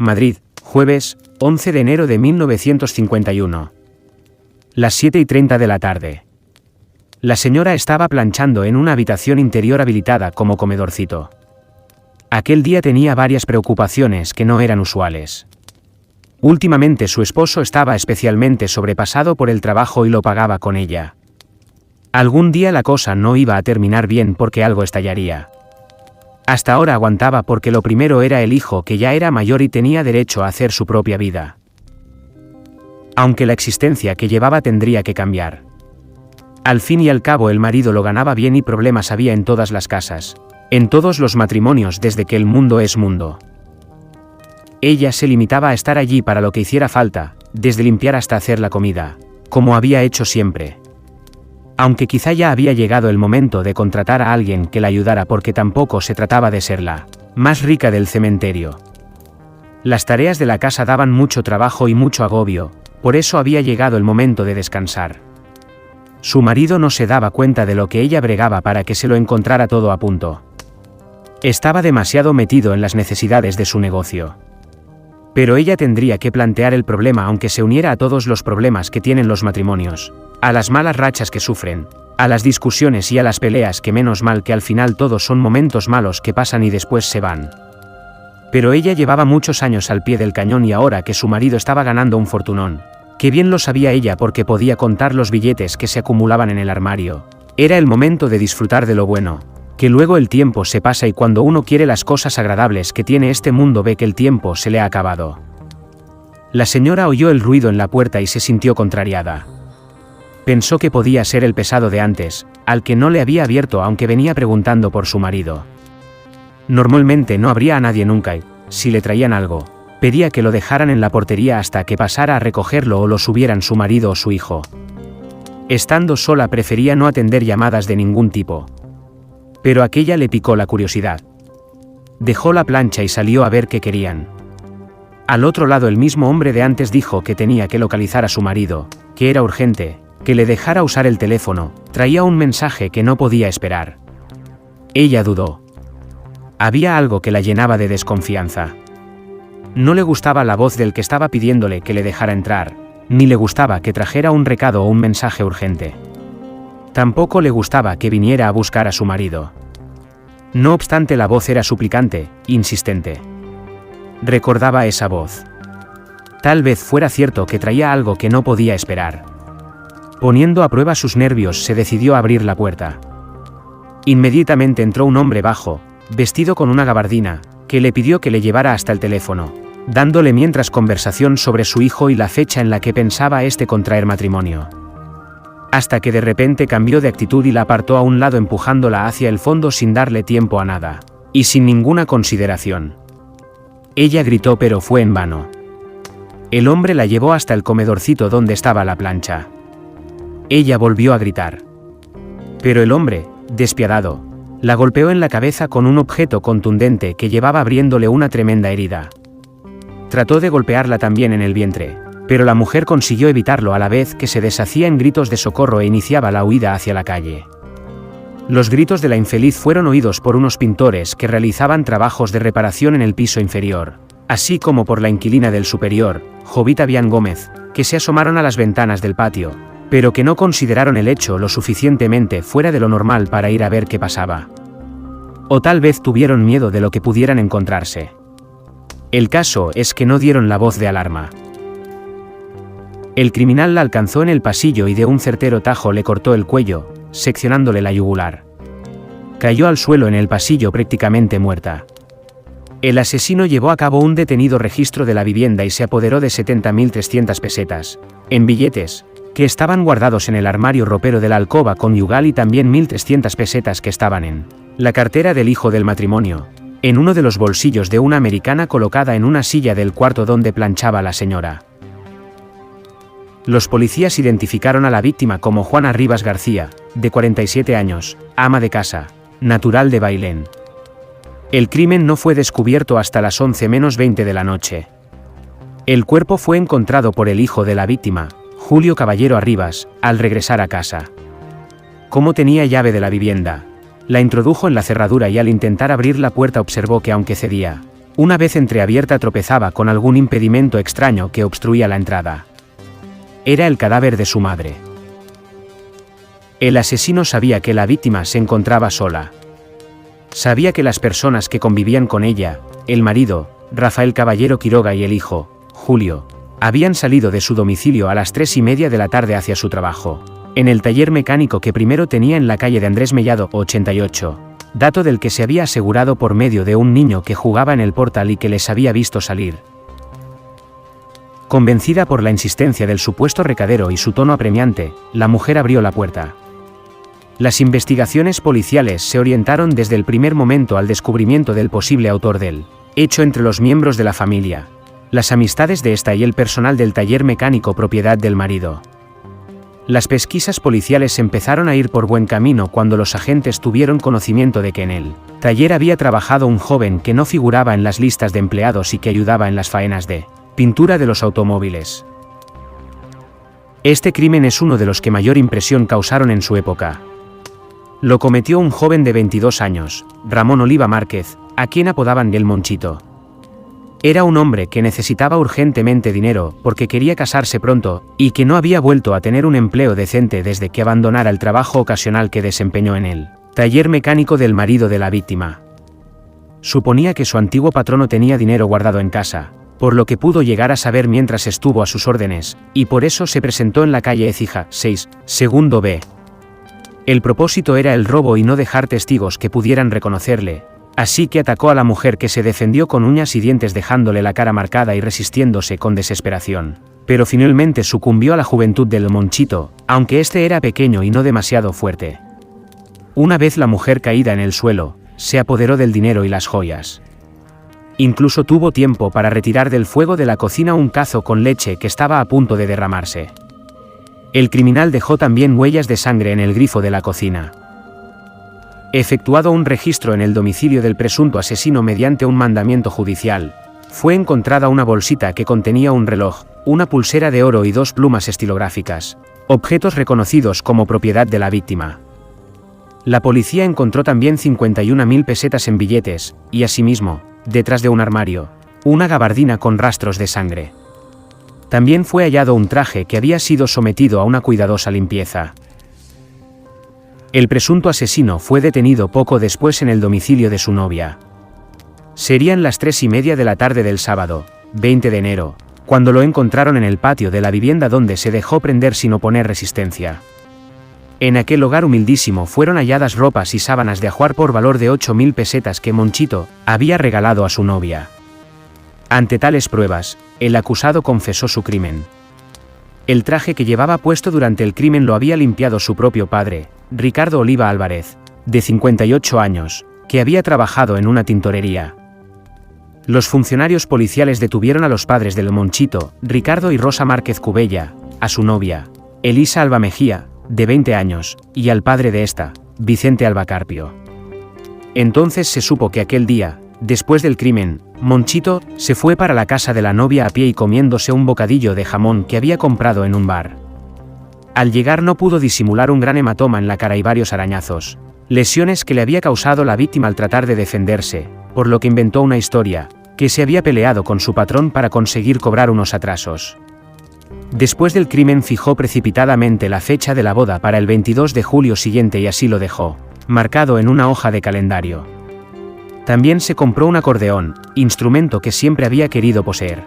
Madrid, jueves, 11 de enero de 1951. Las 7:30 de la tarde. La señora estaba planchando en una habitación interior habilitada como comedorcito. Aquel día tenía varias preocupaciones que no eran usuales. Últimamente su esposo estaba especialmente sobrepasado por el trabajo y lo pagaba con ella. Algún día la cosa no iba a terminar bien porque algo estallaría. Hasta ahora aguantaba porque lo primero era el hijo, que ya era mayor y tenía derecho a hacer su propia vida. Aunque la existencia que llevaba tendría que cambiar. Al fin y al cabo el marido lo ganaba bien y problemas había en todas las casas, en todos los matrimonios desde que el mundo es mundo. Ella se limitaba a estar allí para lo que hiciera falta, desde limpiar hasta hacer la comida, como había hecho siempre. Aunque quizá ya había llegado el momento de contratar a alguien que la ayudara porque tampoco se trataba de ser la más rica del cementerio. Las tareas de la casa daban mucho trabajo y mucho agobio, por eso había llegado el momento de descansar. Su marido no se daba cuenta de lo que ella bregaba para que se lo encontrara todo a punto. Estaba demasiado metido en las necesidades de su negocio. Pero ella tendría que plantear el problema aunque se uniera a todos los problemas que tienen los matrimonios, a las malas rachas que sufren, a las discusiones y a las peleas que menos mal que al final todos son momentos malos que pasan y después se van. Pero ella llevaba muchos años al pie del cañón y ahora que su marido estaba ganando un fortunón, que bien lo sabía ella porque podía contar los billetes que se acumulaban en el armario, era el momento de disfrutar de lo bueno, que luego el tiempo se pasa y cuando uno quiere las cosas agradables que tiene este mundo ve que el tiempo se le ha acabado. La señora oyó el ruido en la puerta y se sintió contrariada. Pensó que podía ser el pesado de antes, al que no le había abierto aunque venía preguntando por su marido. Normalmente no abría a nadie nunca y, si le traían algo, pedía que lo dejaran en la portería hasta que pasara a recogerlo o lo subieran su marido o su hijo. Estando sola prefería no atender llamadas de ningún tipo. Pero aquella le picó la curiosidad. Dejó la plancha y salió a ver qué querían. Al otro lado el mismo hombre de antes dijo que tenía que localizar a su marido, que era urgente, que le dejara usar el teléfono, traía un mensaje que no podía esperar. Ella dudó. Había algo que la llenaba de desconfianza. No le gustaba la voz del que estaba pidiéndole que le dejara entrar, ni le gustaba que trajera un recado o un mensaje urgente. Tampoco le gustaba que viniera a buscar a su marido. No obstante, la voz era suplicante, insistente. Recordaba esa voz. Tal vez fuera cierto que traía algo que no podía esperar. Poniendo a prueba sus nervios, se decidió a abrir la puerta. Inmediatamente entró un hombre bajo, vestido con una gabardina, que le pidió que le llevara hasta el teléfono, dándole mientras conversación sobre su hijo y la fecha en la que pensaba contraer matrimonio. Hasta que de repente cambió de actitud y la apartó a un lado empujándola hacia el fondo sin darle tiempo a nada, y sin ninguna consideración. Ella gritó pero fue en vano. El hombre la llevó hasta el comedorcito donde estaba la plancha. Ella volvió a gritar. Pero el hombre, despiadado, la golpeó en la cabeza con un objeto contundente que llevaba abriéndole una tremenda herida. Trató de golpearla también en el vientre, pero la mujer consiguió evitarlo a la vez que se deshacía en gritos de socorro e iniciaba la huida hacia la calle. Los gritos de la infeliz fueron oídos por unos pintores que realizaban trabajos de reparación en el piso inferior, así como por la inquilina del superior, Jovita Bian Gómez, que se asomaron a las ventanas del patio, pero que no consideraron el hecho lo suficientemente fuera de lo normal para ir a ver qué pasaba. O tal vez tuvieron miedo de lo que pudieran encontrarse. El caso es que no dieron la voz de alarma. El criminal la alcanzó en el pasillo y de un certero tajo le cortó el cuello, seccionándole la yugular. Cayó al suelo en el pasillo prácticamente muerta. El asesino llevó a cabo un detenido registro de la vivienda y se apoderó de 70.300 pesetas, en billetes, que estaban guardados en el armario ropero de la alcoba conyugal y también 1.300 pesetas que estaban en la cartera del hijo del matrimonio, en uno de los bolsillos de una americana colocada en una silla del cuarto donde planchaba la señora. Los policías identificaron a la víctima como Juana Rivas García, de 47 años, ama de casa, natural de Bailén. El crimen no fue descubierto hasta las 11:20 de la noche. El cuerpo fue encontrado por el hijo de la víctima, Julio Caballero Arribas, al regresar a casa. Como tenía llave de la vivienda, la introdujo en la cerradura y al intentar abrir la puerta observó que aunque cedía, Una vez entreabierta tropezaba con algún impedimento extraño que obstruía la entrada. Era el cadáver de su madre. El asesino sabía que la víctima se encontraba sola. Sabía que las personas que convivían con ella, el marido, Rafael Caballero Quiroga, y el hijo, Julio, habían salido de su domicilio a las 3:30 de la tarde hacia su trabajo, en el taller mecánico que primero tenía en la calle de Andrés Mellado 88, dato del que se había asegurado por medio de un niño que jugaba en el portal y que les había visto salir. Convencida por la insistencia del supuesto recadero y su tono apremiante, la mujer abrió la puerta. Las investigaciones policiales se orientaron desde el primer momento al descubrimiento del posible autor del hecho entre los miembros de la familia, las amistades de esta y el personal del taller mecánico propiedad del marido. Las pesquisas policiales empezaron a ir por buen camino cuando los agentes tuvieron conocimiento de que en el taller había trabajado un joven que no figuraba en las listas de empleados y que ayudaba en las faenas de pintura de los automóviles. Este crimen es uno de los que mayor impresión causaron en su época. Lo cometió un joven de 22 años, Ramón Oliva Márquez, a quien apodaban el Monchito. Era un hombre que necesitaba urgentemente dinero porque quería casarse pronto, y que no había vuelto a tener un empleo decente desde que abandonara el trabajo ocasional que desempeñó en el taller mecánico del marido de la víctima. Suponía que su antiguo patrono tenía dinero guardado en casa, por lo que pudo llegar a saber mientras estuvo a sus órdenes, y por eso se presentó en la calle Écija, 6, segundo B. El propósito era el robo y no dejar testigos que pudieran reconocerle, así que atacó a la mujer, que se defendió con uñas y dientes dejándole la cara marcada y resistiéndose con desesperación. Pero finalmente sucumbió a la juventud del Monchito, aunque este era pequeño y no demasiado fuerte. Una vez la mujer caída en el suelo, se apoderó del dinero y las joyas. Incluso tuvo tiempo para retirar del fuego de la cocina un cazo con leche que estaba a punto de derramarse. El criminal dejó también huellas de sangre en el grifo de la cocina. Efectuado un registro en el domicilio del presunto asesino mediante un mandamiento judicial, fue encontrada una bolsita que contenía un reloj, una pulsera de oro y 2 plumas estilográficas, objetos reconocidos como propiedad de la víctima. La policía encontró también 51.000 pesetas en billetes, y asimismo, detrás de un armario, una gabardina con rastros de sangre. También fue hallado un traje que había sido sometido a una cuidadosa limpieza. El presunto asesino fue detenido poco después en el domicilio de su novia. Serían las 3:30 de la tarde del sábado, 20 de enero, cuando lo encontraron en el patio de la vivienda, donde se dejó prender sin oponer resistencia. En aquel hogar humildísimo fueron halladas ropas y sábanas de ajuar por valor de 8.000 pesetas que Monchito había regalado a su novia. Ante tales pruebas, el acusado confesó su crimen. El traje que llevaba puesto durante el crimen lo había limpiado su propio padre, Ricardo Oliva Álvarez, de 58 años, que había trabajado en una tintorería. Los funcionarios policiales detuvieron a los padres del Monchito, Ricardo y Rosa Márquez Cubella, a su novia, Elisa Alba Mejía, de 20 años, y al padre de esta, Vicente Alba Carpio. Entonces se supo que aquel día, después del crimen, Monchito se fue para la casa de la novia a pie y comiéndose un bocadillo de jamón que había comprado en un bar. Al llegar no pudo disimular un gran hematoma en la cara y varios arañazos, lesiones que le había causado la víctima al tratar de defenderse, por lo que inventó una historia, que se había peleado con su patrón para conseguir cobrar unos atrasos. Después del crimen fijó precipitadamente la fecha de la boda para el 22 de julio siguiente y así lo dejó, marcado en una hoja de calendario. También se compró un acordeón, instrumento que siempre había querido poseer.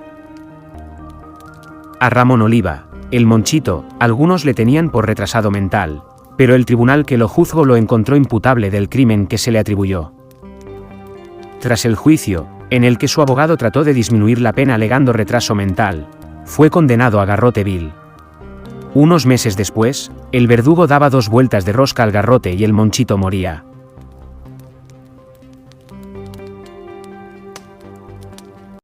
A Ramón Oliva, el Monchito, algunos le tenían por retrasado mental, pero el tribunal que lo juzgó lo encontró imputable del crimen que se le atribuyó. Tras el juicio, en el que su abogado trató de disminuir la pena alegando retraso mental, fue condenado a garrote vil. Unos meses después, el verdugo daba 2 vueltas de rosca al garrote y el Monchito moría.